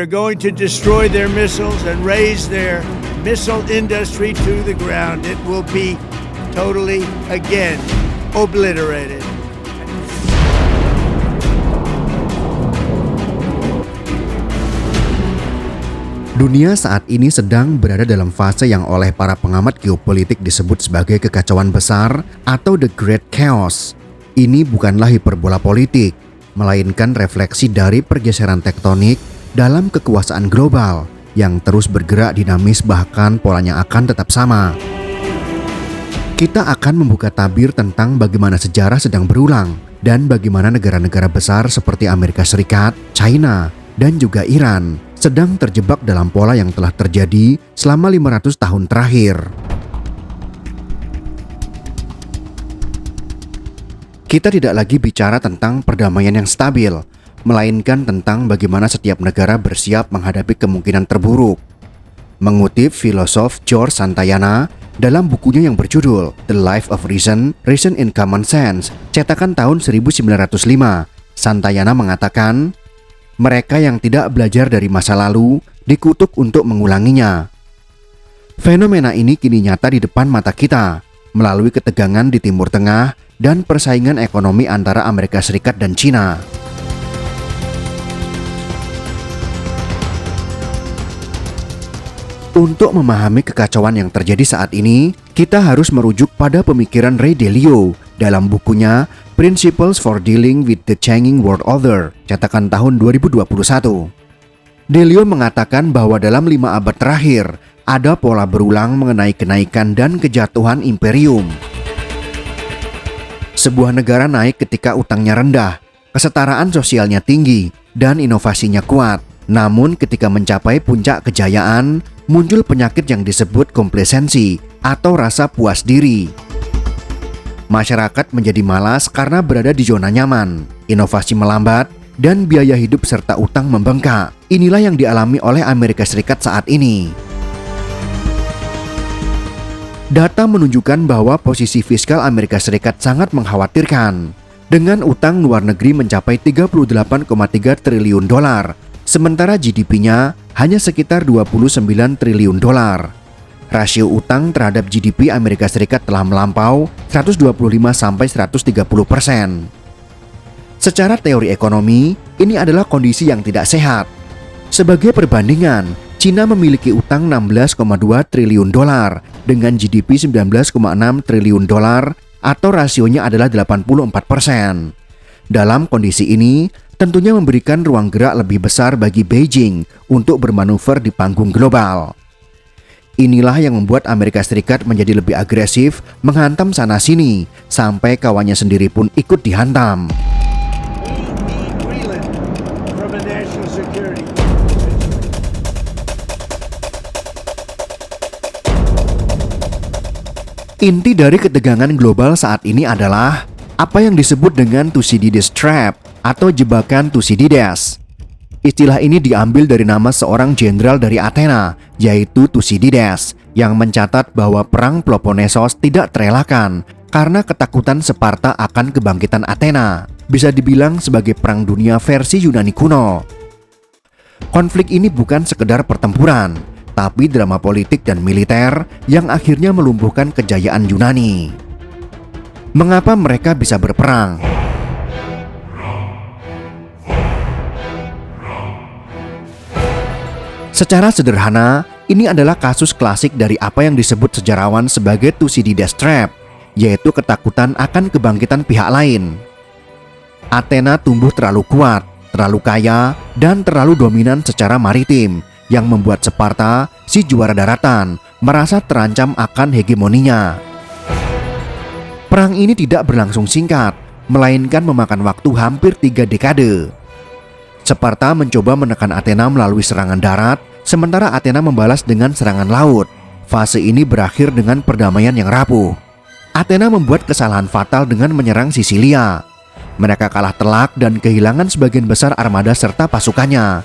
They're going to destroy their missiles and raise their missile industry to the ground. It will be totally, again, obliterated. Dunia saat ini sedang berada dalam fase yang oleh para pengamat geopolitik disebut sebagai kekacauan besar atau The Great Chaos. Ini bukanlah hiperbola politik, melainkan refleksi dari pergeseran tektonik dalam kekuasaan global yang terus bergerak dinamis, bahkan polanya akan tetap sama. Kita akan membuka tabir tentang bagaimana sejarah sedang berulang dan bagaimana negara-negara besar seperti Amerika Serikat, China, dan juga Iran sedang terjebak dalam pola yang telah terjadi selama 500 tahun terakhir. Kita tidak lagi bicara tentang perdamaian yang stabil, melainkan tentang bagaimana setiap negara bersiap menghadapi kemungkinan terburuk. Mengutip filosof George Santayana dalam bukunya yang berjudul The Life of Reason, Reason in Common Sense, cetakan tahun 1905, Santayana mengatakan, mereka yang tidak belajar dari masa lalu dikutuk untuk mengulanginya. Fenomena ini kini nyata di depan mata kita melalui ketegangan di Timur Tengah dan persaingan ekonomi antara Amerika Serikat dan China. Untuk memahami kekacauan yang terjadi saat ini, kita harus merujuk pada pemikiran Ray Dalio dalam bukunya Principles for Dealing with the Changing World Order, cetakan tahun 2021. Dalio mengatakan bahwa dalam 5 abad terakhir, ada pola berulang mengenai kenaikan dan kejatuhan imperium. Sebuah negara naik ketika utangnya rendah, kesetaraan sosialnya tinggi, dan inovasinya kuat. Namun ketika mencapai puncak kejayaan, muncul penyakit yang disebut komplasensi atau rasa puas diri. Masyarakat menjadi malas karena berada di zona nyaman, inovasi melambat, dan biaya hidup serta utang membengkak. Inilah yang dialami oleh Amerika Serikat saat ini. Data menunjukkan bahwa posisi fiskal Amerika Serikat sangat mengkhawatirkan. Dengan utang luar negeri mencapai 38,3 triliun dolar, sementara GDP-nya hanya sekitar 29 triliun dolar. Rasio utang terhadap GDP Amerika Serikat telah melampau 125-130%. Secara teori ekonomi, ini adalah kondisi yang tidak sehat. Sebagai perbandingan, Cina memiliki utang 16,2 triliun dolar dengan GDP 19,6 triliun dolar atau rasionya adalah 84%. Dalam kondisi ini, tentunya memberikan ruang gerak lebih besar bagi Beijing untuk bermanuver di panggung global. Inilah yang membuat Amerika Serikat menjadi lebih agresif menghantam sana-sini, sampai kawannya sendiri pun ikut dihantam. Inti dari ketegangan global saat ini adalah apa yang disebut dengan Thucydides Trap atau jebakan Thucydides. Istilah ini diambil dari nama seorang jenderal dari Athena, yaitu Thucydides, yang mencatat bahwa perang Peloponnesos tidak terelakkan karena ketakutan Sparta akan kebangkitan Athena. Bisa dibilang sebagai perang dunia versi Yunani kuno. Konflik ini bukan sekedar pertempuran, tapi drama politik dan militer yang akhirnya melumpuhkan kejayaan Yunani. Mengapa mereka bisa berperang? Secara sederhana, ini adalah kasus klasik dari apa yang disebut sejarawan sebagai Thucydides Trap, yaitu ketakutan akan kebangkitan pihak lain. Athena tumbuh terlalu kuat, terlalu kaya, dan terlalu dominan secara maritim, yang membuat Sparta, si juara daratan, merasa terancam akan hegemoninya. Perang ini tidak berlangsung singkat, melainkan memakan waktu hampir 3 dekade. Sparta mencoba menekan Athena melalui serangan darat, sementara Athena membalas dengan serangan laut. Fase ini berakhir dengan perdamaian yang rapuh. Athena membuat kesalahan fatal dengan menyerang Sisilia. Mereka kalah telak dan kehilangan sebagian besar armada serta pasukannya.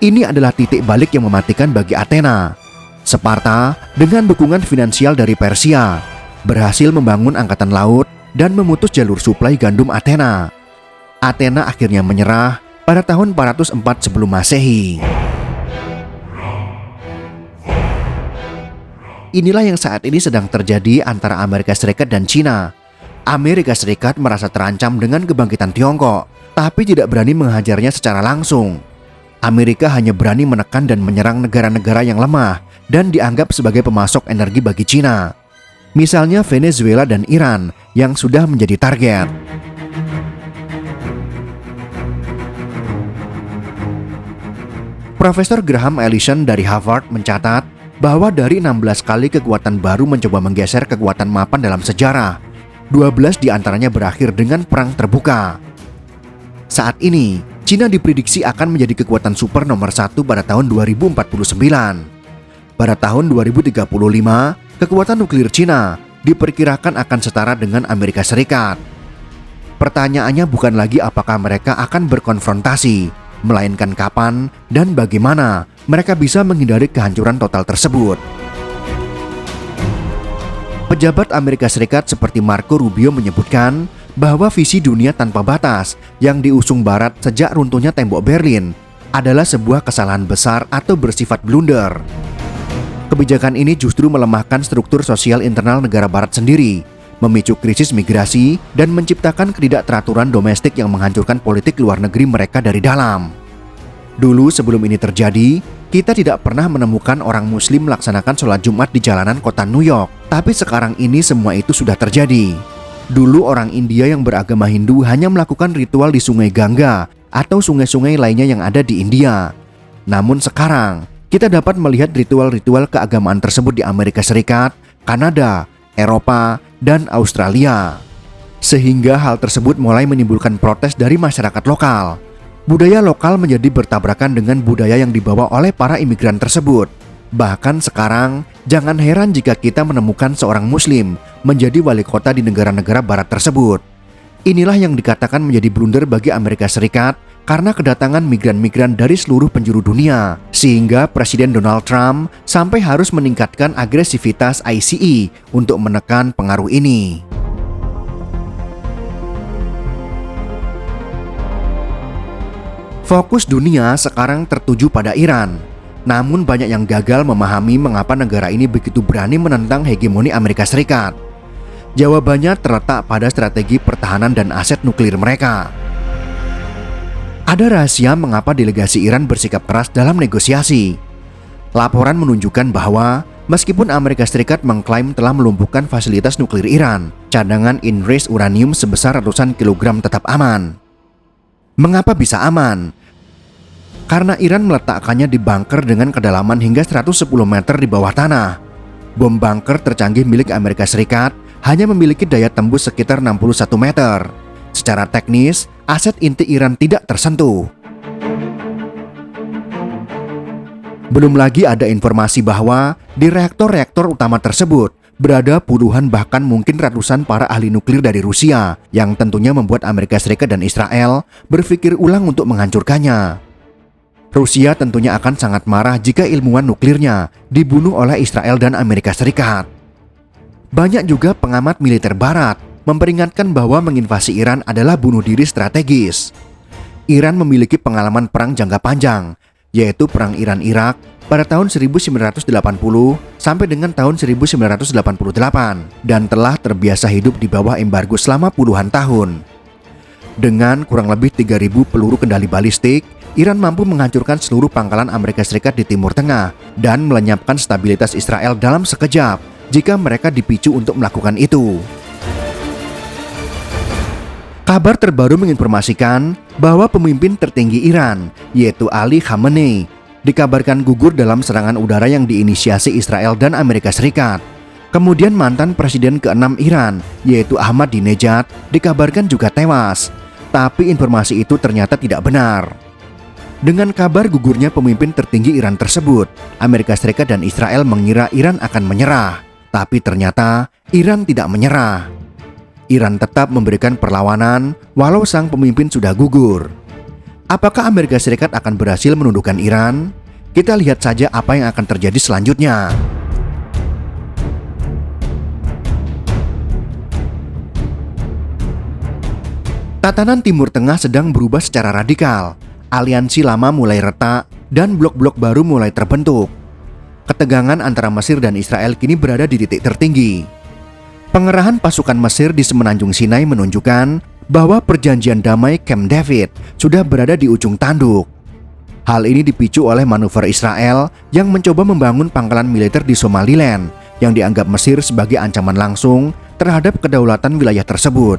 Ini adalah titik balik yang mematikan bagi Athena. Sparta, dengan dukungan finansial dari Persia, berhasil membangun angkatan laut dan memutus jalur suplai gandum Athena. Athena akhirnya menyerah pada tahun 404 sebelum Masehi. Inilah yang saat ini sedang terjadi antara Amerika Serikat dan China. Amerika Serikat merasa terancam dengan kebangkitan Tiongkok, tapi tidak berani menghajarnya secara langsung. Amerika hanya berani menekan dan menyerang negara-negara yang lemah dan dianggap sebagai pemasok energi bagi China. Misalnya Venezuela dan Iran yang sudah menjadi target. Profesor Graham Allison dari Harvard mencatat bahwa dari 16 kali kekuatan baru mencoba menggeser kekuatan mapan dalam sejarah, 12 diantaranya berakhir dengan perang terbuka. Saat ini, China diprediksi akan menjadi kekuatan super nomor 1 pada tahun 2049. Pada tahun 2035, kekuatan nuklir China diperkirakan akan setara dengan Amerika Serikat. Pertanyaannya bukan lagi apakah mereka akan berkonfrontasi, melainkan kapan dan bagaimana mereka bisa menghindari kehancuran total tersebut. Pejabat Amerika Serikat seperti Marco Rubio menyebutkan bahwa visi dunia tanpa batas yang diusung Barat sejak runtuhnya tembok Berlin adalah sebuah kesalahan besar atau bersifat blunder. Kebijakan ini justru melemahkan struktur sosial internal negara Barat sendiri, memicu krisis migrasi, dan menciptakan ketidakteraturan domestik yang menghancurkan politik luar negeri mereka dari dalam. Dulu sebelum ini terjadi, kita tidak pernah menemukan orang Muslim melaksanakan sholat Jumat di jalanan kota New York, tapi sekarang ini semua itu sudah terjadi. Dulu orang India yang beragama Hindu hanya melakukan ritual di Sungai Gangga atau sungai-sungai lainnya yang ada di India. Namun sekarang, kita dapat melihat ritual-ritual keagamaan tersebut di Amerika Serikat, Kanada, Eropa, dan Australia. Sehingga hal tersebut mulai menimbulkan protes dari masyarakat lokal. Budaya lokal menjadi bertabrakan dengan budaya yang dibawa oleh para imigran tersebut. Bahkan sekarang, jangan heran jika kita menemukan seorang Muslim menjadi wali kota di negara-negara Barat tersebut. Inilah yang dikatakan menjadi blunder bagi Amerika Serikat karena kedatangan migran-migran dari seluruh penjuru dunia, sehingga Presiden Donald Trump sampai harus meningkatkan agresivitas ICE untuk menekan pengaruh ini. Fokus dunia sekarang tertuju pada Iran. Namun banyak yang gagal memahami mengapa negara ini begitu berani menentang hegemoni Amerika Serikat. Jawabannya terletak pada strategi pertahanan dan aset nuklir mereka. Ada rahasia mengapa delegasi Iran bersikap keras dalam negosiasi. Laporan menunjukkan bahwa meskipun Amerika Serikat mengklaim telah melumpuhkan fasilitas nuklir Iran, cadangan enriched uranium sebesar ratusan kilogram tetap aman. Mengapa bisa aman? Karena Iran meletakkannya di bunker dengan kedalaman hingga 110 meter di bawah tanah. Bom bunker tercanggih milik Amerika Serikat hanya memiliki daya tembus sekitar 61 meter. Secara teknis, aset inti Iran tidak tersentuh. Belum lagi ada informasi bahwa di reaktor-reaktor utama tersebut berada puluhan bahkan mungkin ratusan para ahli nuklir dari Rusia yang tentunya membuat Amerika Serikat dan Israel berpikir ulang untuk menghancurkannya. Rusia tentunya akan sangat marah jika ilmuwan nuklirnya dibunuh oleh Israel dan Amerika Serikat. Banyak juga pengamat militer Barat memperingatkan bahwa menginvasi Iran adalah bunuh diri strategis. Iran memiliki pengalaman perang jangka panjang, yaitu Perang Iran-Irak pada tahun 1980 sampai dengan tahun 1988 dan telah terbiasa hidup di bawah embargo selama puluhan tahun. Dengan kurang lebih 3.000 peluru kendali balistik, Iran mampu menghancurkan seluruh pangkalan Amerika Serikat di Timur Tengah dan melenyapkan stabilitas Israel dalam sekejap jika mereka dipicu untuk melakukan itu. Kabar terbaru menginformasikan bahwa pemimpin tertinggi Iran, yaitu Ali Khamenei, dikabarkan gugur dalam serangan udara yang diinisiasi Israel dan Amerika Serikat. Kemudian mantan presiden ke-6 Iran, yaitu Ahmadinejad, dikabarkan juga tewas. Tapi informasi itu ternyata tidak benar. Dengan kabar gugurnya pemimpin tertinggi Iran tersebut, Amerika Serikat dan Israel mengira Iran akan menyerah. Tapi ternyata Iran tidak menyerah. Iran tetap memberikan perlawanan walau sang pemimpin sudah gugur. Apakah Amerika Serikat akan berhasil menundukkan Iran? Kita lihat saja apa yang akan terjadi selanjutnya. Tatanan Timur Tengah sedang berubah secara radikal. Aliansi lama mulai retak dan blok-blok baru mulai terbentuk. ketegangan antara Mesir dan Israel kini berada di titik tertinggi. Pengerahan pasukan Mesir di semenanjung Sinai menunjukkan bahwa perjanjian damai Camp David sudah berada di ujung tanduk. Hal ini dipicu oleh manuver Israel yang mencoba membangun pangkalan militer di Somaliland yang dianggap Mesir sebagai ancaman langsung terhadap kedaulatan wilayah tersebut.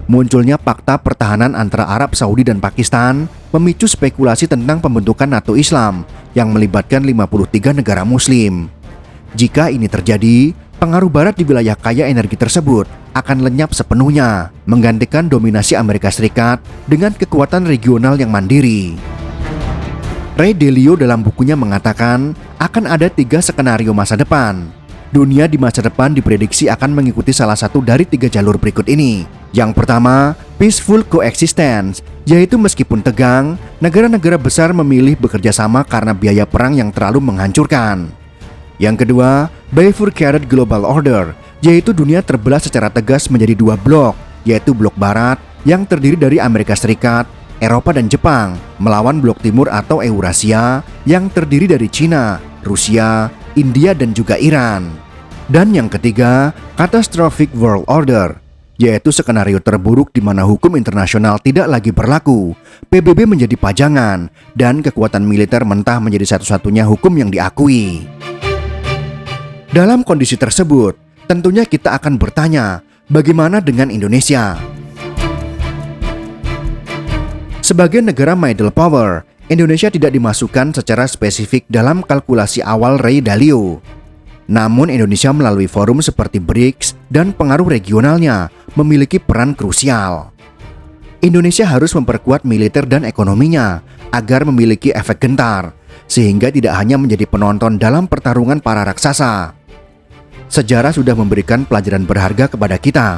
Munculnya fakta pertahanan antara Arab Saudi dan Pakistan memicu spekulasi tentang pembentukan NATO Islam yang melibatkan 53 negara Muslim. Jika ini terjadi, pengaruh Barat di wilayah kaya energi tersebut akan lenyap sepenuhnya, menggantikan dominasi Amerika Serikat dengan kekuatan regional yang mandiri. Ray Dalio dalam bukunya mengatakan akan ada 3 skenario masa depan. Dunia di masa depan diprediksi akan mengikuti salah satu dari 3 jalur berikut ini. Yang pertama, peaceful coexistence, yaitu meskipun tegang, negara-negara besar memilih bekerja sama karena biaya perang yang terlalu menghancurkan. Yang kedua, bifurcated global order, yaitu dunia terbelah secara tegas menjadi 2 blok, yaitu blok barat yang terdiri dari Amerika Serikat, Eropa dan Jepang, melawan blok timur atau Eurasia yang terdiri dari Cina, Rusia, India dan juga Iran. Dan yang ketiga, catastrophic world order, yaitu skenario terburuk di mana hukum internasional tidak lagi berlaku, PBB menjadi pajangan, dan kekuatan militer mentah menjadi satu-satunya hukum yang diakui. Dalam kondisi tersebut, tentunya kita akan bertanya, bagaimana dengan Indonesia? Sebagai negara middle power, Indonesia tidak dimasukkan secara spesifik dalam kalkulasi awal Ray Dalio. Namun Indonesia melalui forum seperti BRICS dan pengaruh regionalnya memiliki peran krusial. Indonesia harus memperkuat militer dan ekonominya agar memiliki efek gentar, sehingga tidak hanya menjadi penonton dalam pertarungan para raksasa. Sejarah sudah memberikan pelajaran berharga kepada kita.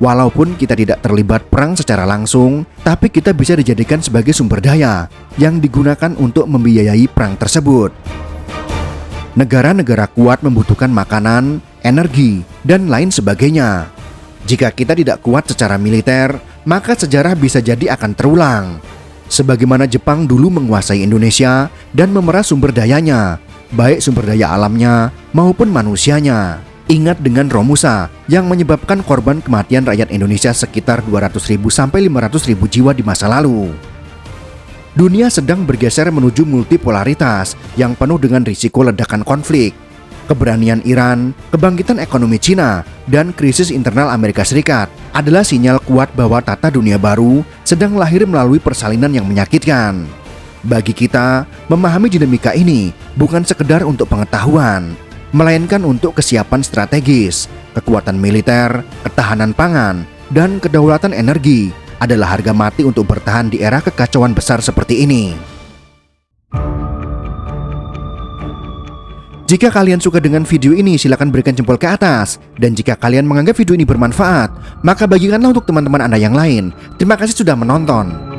Walaupun kita tidak terlibat perang secara langsung, tapi kita bisa dijadikan sebagai sumber daya yang digunakan untuk membiayai perang tersebut. Negara-negara kuat membutuhkan makanan, energi, dan lain sebagainya. Jika kita tidak kuat secara militer, maka sejarah bisa jadi akan terulang. Sebagaimana Jepang dulu menguasai Indonesia dan memeras sumber dayanya, baik sumber daya alamnya maupun manusianya. Ingat dengan Romusa yang menyebabkan korban kematian rakyat Indonesia sekitar 200.000 sampai 500.000 jiwa di masa lalu. Dunia sedang bergeser menuju multipolaritas yang penuh dengan risiko ledakan konflik. Keberanian Iran, kebangkitan ekonomi Cina, dan krisis internal Amerika Serikat adalah sinyal kuat bahwa tata dunia baru sedang lahir melalui persalinan yang menyakitkan. Bagi kita, memahami dinamika ini bukan sekedar untuk pengetahuan, melainkan untuk kesiapan strategis. Kekuatan militer, ketahanan pangan, dan kedaulatan energi adalah harga mati untuk bertahan di era kekacauan besar seperti ini. Jika kalian suka dengan video ini, silakan berikan jempol ke atas. Dan jika kalian menganggap video ini bermanfaat, maka bagikanlah untuk teman-teman Anda yang lain. Terima kasih sudah menonton.